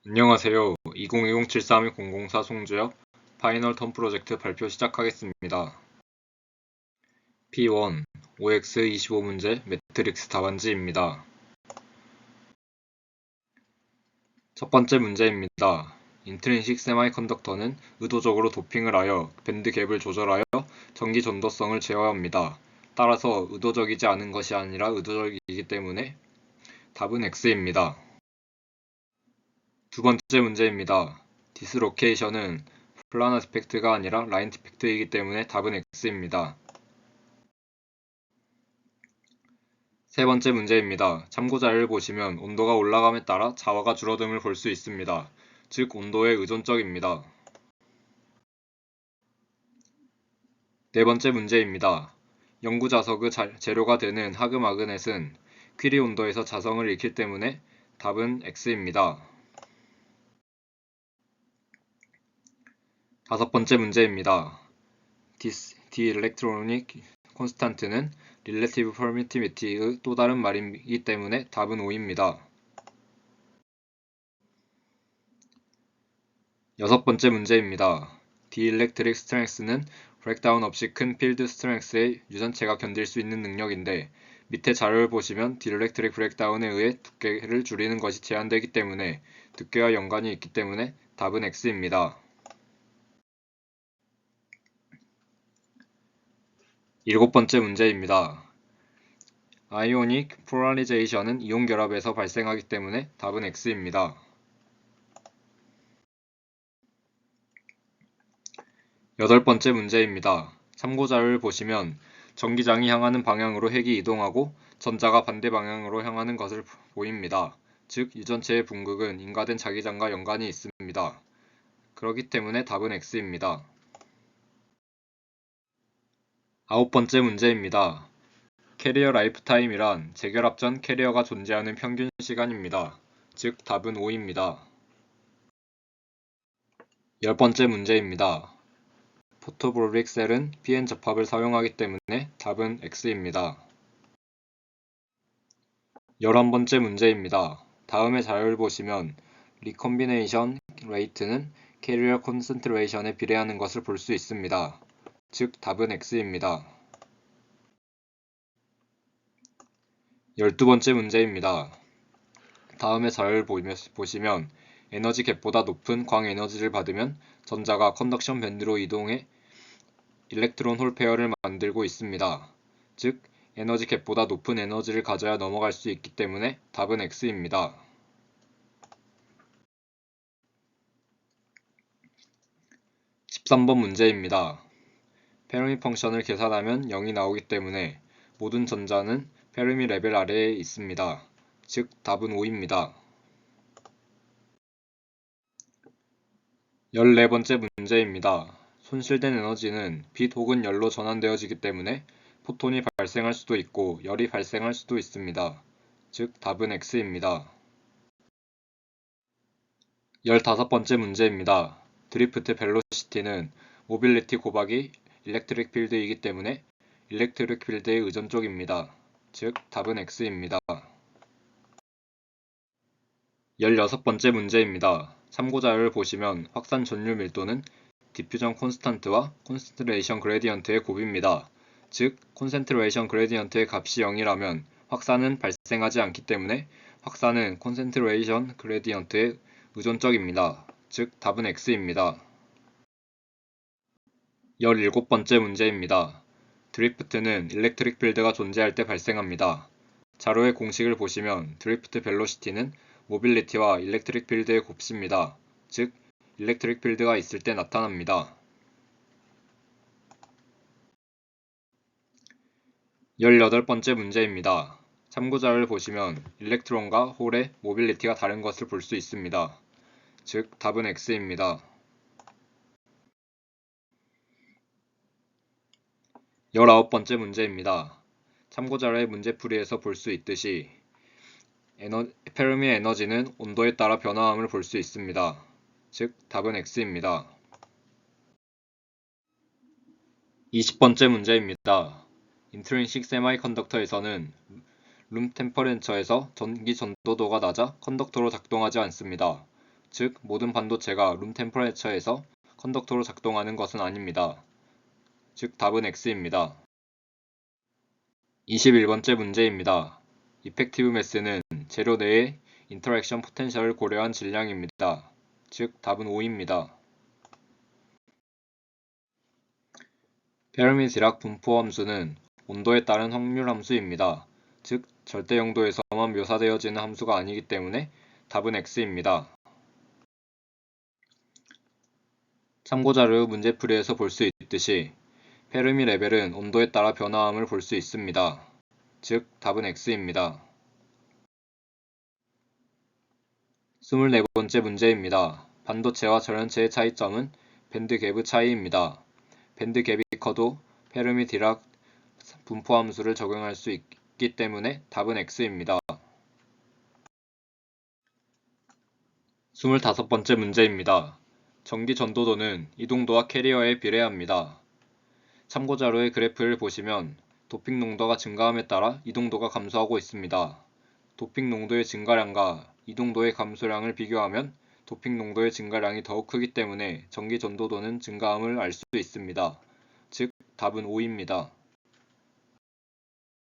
안녕하세요. 2020-73-004 송주혁 파이널 턴 프로젝트 발표 시작하겠습니다. P1 OX25문제 매트릭스 답안지입니다. 첫 번째 문제입니다. 인트린식 세마이컨덕터는 의도적으로 도핑을 하여 밴드 갭을 조절하여 전기 전도성을 제어합니다. 따라서 의도적이지 않은 것이 아니라 의도적이기 때문에 답은 X입니다. 두 번째 문제입니다. 디스로케이션은 플라너 디펙트가 아니라 라인 디펙트이기 때문에 답은 X입니다. 세 번째 문제입니다. 참고자료를 보시면 온도가 올라감에 따라 자화가 줄어듦을 볼 수 있습니다. 즉 온도에 의존적입니다. 네 번째 문제입니다. 연구 자석의 재료가 되는 하그마그넷은 퀴리 온도에서 자성을 잃기 때문에 답은 X입니다. 다섯 번째 문제입니다. 디엘렉트로닉 콘스탄트는 릴레티브 퍼미티비티의 또 다른 말이기 때문에 답은 O입니다. 여섯 번째 문제입니다. 디엘렉트릭 스트렝스는 브레이크다운 없이 큰 필드 스트렝스의 유전체가 견딜 수 있는 능력인데 밑에 자료를 보시면 디엘렉트릭 브레이크다운에 의해 두께를 줄이는 것이 제한되기 때문에 두께와 연관이 있기 때문에 답은 X입니다. 일곱 번째 문제입니다. 아이오닉 폴라리제이션은 이온 결합에서 발생하기 때문에 답은 X입니다. 여덟 번째 문제입니다. 참고자료를 보시면 전기장이 향하는 방향으로 핵이 이동하고 전자가 반대 방향으로 향하는 것을 보입니다. 즉 유전체의 분극은 인가된 자기장과 연관이 있습니다. 그렇기 때문에 답은 X입니다. 아홉 번째 문제입니다. 캐리어 라이프타임이란 재결합 전 캐리어가 존재하는 평균 시간입니다. 즉 답은 O입니다. 열 번째 문제입니다. 포토볼릭 셀은 PN 접합을 사용하기 때문에 답은 X입니다. 11번째 문제입니다. 다음의 자료를 보시면 리컴비네이션 레이트는 캐리어 콘센트레이션에 비례하는 것을 볼 수 있습니다. 즉 답은 X입니다. 12번째 문제입니다. 다음의 자료를 보시면 에너지 갭보다 높은 광에너지를 받으면 전자가 컨덕션 밴드로 이동해 일렉트론 홀 페어를 만들고 있습니다. 즉 에너지 갭보다 높은 에너지를 가져야 넘어갈 수 있기 때문에 답은 X입니다. 13번 문제입니다. 페르미 펑션을 계산하면 0이 나오기 때문에 모든 전자는 페르미 레벨 아래에 있습니다. 즉 답은 O입니다. 14번째 문제입니다. 손실된 에너지는 빛 혹은 열로 전환되어지기 때문에 포톤이 발생할 수도 있고 열이 발생할 수도 있습니다. 즉 답은 X입니다. 15번째 문제입니다. 드리프트 벨로시티는 모빌리티 곱하기 일렉트릭 필드이기 때문에 일렉트릭 필드의 의존적입니다. 즉 답은 X입니다. 16번째 문제입니다. 참고자료를 보시면 확산 전류 밀도는 디퓨전 콘스탄트와 콘센트레이션 그레디언트의 곱입니다. 즉 콘센트레이션 그레디언트의 값이 0이라면 확산은 발생하지 않기 때문에 확산은 콘센트레이션 그레디언트의 의존적입니다. 즉 답은 X입니다. 17번째 문제입니다. 드리프트는 일렉트릭 필드가 존재할 때 발생합니다. 자료의 공식을 보시면 드리프트 벨로시티는 모빌리티와 일렉트릭 필드의 곱입니다. 즉 일렉트릭 필드가 있을 때 나타납니다. 18번째 문제입니다. 참고자료를 보시면 일렉트론과 홀의 모빌리티가 다른 것을 볼 수 있습니다. 즉 답은 X입니다. 19번째 문제입니다. 참고자료의 문제풀이에서 볼 수 있듯이 페르미의 에너지는 온도에 따라 변화함을 볼 수 있습니다. 즉 답은 X입니다. 20번째 문제입니다. 인트린식 세마이컨덕터에서는 룸 템퍼레처에서 전기 전도도가 낮아 컨덕터로 작동하지 않습니다. 즉 모든 반도체가 룸 템퍼레처에서 컨덕터로 작동하는 것은 아닙니다. 즉 답은 X입니다. 21번째 문제입니다. 이펙티브 매스는 재료 내의 인터랙션 포텐셜을 고려한 질량입니다. 즉 답은 O입니다. 페르미-디락 분포 함수는 온도에 따른 확률 함수입니다. 즉 절대 영도에서만 묘사되어지는 함수가 아니기 때문에 답은 X입니다. 참고자료 문제풀이에서 볼 수 있듯이 페르미 레벨은 온도에 따라 변화함을 볼 수 있습니다. 즉 답은 X입니다. 24번째 문제입니다. 반도체와 전원체의 차이점은 밴드 갭의 차이입니다. 밴드 갭이 커도 페르미-디락 분포 함수를 적용할 수 있기 때문에 답은 X입니다. 25번째 문제입니다. 전기 전도도는 이동도와 캐리어에 비례합니다. 참고자료의 그래프를 보시면 도핑 농도가 증가함에 따라 이동도가 감소하고 있습니다. 도핑 농도의 증가량과 이동도의 감소량을 비교하면 도핑 농도의 증가량이 더욱 크기 때문에 전기 전도도는 증가함을 알 수 있습니다. 즉 답은 O입니다.